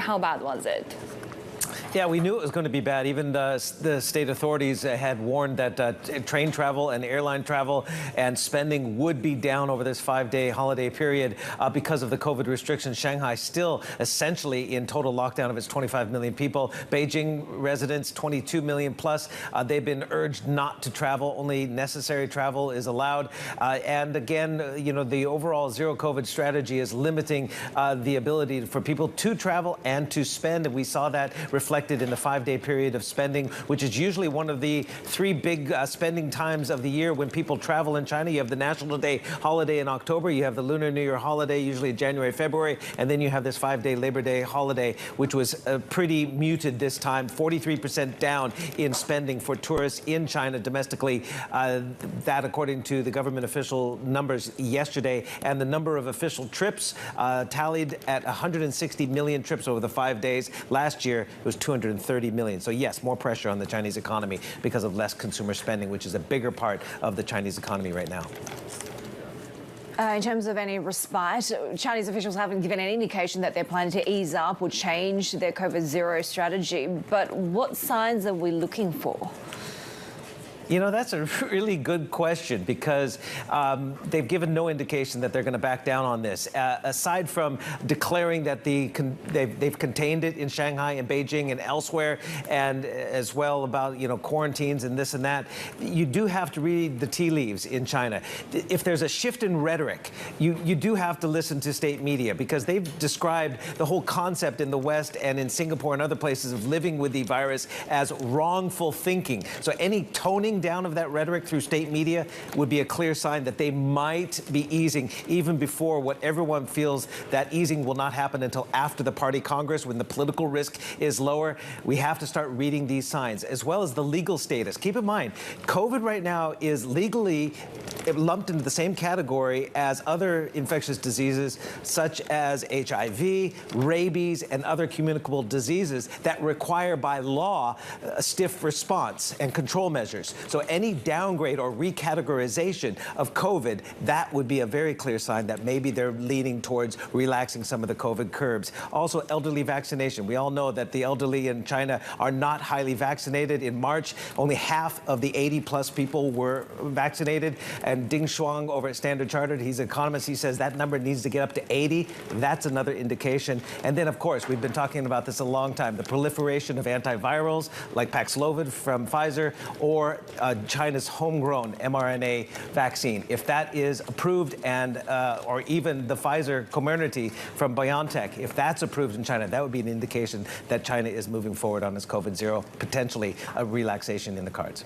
How bad was it? Yeah, we knew it was going to be bad. Even the state authorities had warned that train travel and airline travel and spending would be down over this 5-day holiday period because of the COVID restrictions. Shanghai still essentially in total lockdown of its 25 million people. Beijing residents, 22 million plus. They've been urged not to travel. Only necessary travel is allowed. And again, you know, the overall zero COVID strategy is limiting the ability for people to travel and to spend. And we saw that reflected in the 5-day period of spending, which is usually one of the 3 big spending times of the year when people travel in China. You have the National Day holiday in October, you have the Lunar New Year holiday, usually January, February, and then you have this 5-day Labor Day holiday, which was pretty muted this time, 43% down in spending for tourists in China domestically. That according to the government official numbers yesterday, and the number of official trips tallied at 160 million trips over the 5 days. Last year, it was 230 million. So yes, more pressure on the Chinese economy because of less consumer spending, which is a bigger part of the Chinese economy right now. In terms of any respite, Chinese officials haven't given any indication that they're planning to ease up or change their COVID zero strategy. But what signs are we looking for? You know, that's a really good question because they've given no indication that they're going to back down on this. Aside from declaring that they've contained it in Shanghai and Beijing and elsewhere, and as well about, you know, quarantines and this and that, you do have to read the tea leaves in China. If there's a shift in rhetoric, you do have to listen to state media because they've described the whole concept in the West and in Singapore and other places of living with the virus as wrongful thinking. So any toning down of that rhetoric through state media would be a clear sign that they might be easing even before what everyone feels that easing will not happen until after the party Congress when the political risk is lower. We have to start reading these signs as well as the legal status. Keep in mind, COVID right now is legally lumped into the same category as other infectious diseases such as HIV, rabies, and other communicable diseases that require by law a stiff response and control measures. So any downgrade or recategorization of COVID, that would be a very clear sign that maybe they're leaning towards relaxing some of the COVID curbs. Also, elderly vaccination. We all know that the elderly in China are not highly vaccinated. In March, only half of the 80-plus people were vaccinated. And Ding Shuang over at Standard Chartered, he's an economist, he says that number needs to get up to 80. That's another indication. And then, of course, we've been talking about this a long time, the proliferation of antivirals like Paxlovid from Pfizer or China's homegrown mRNA vaccine. If that is approved and or even the Pfizer Comirnaty from BioNTech, if that's approved in China, that would be an indication that China is moving forward on its COVID zero, potentially a relaxation in the cards.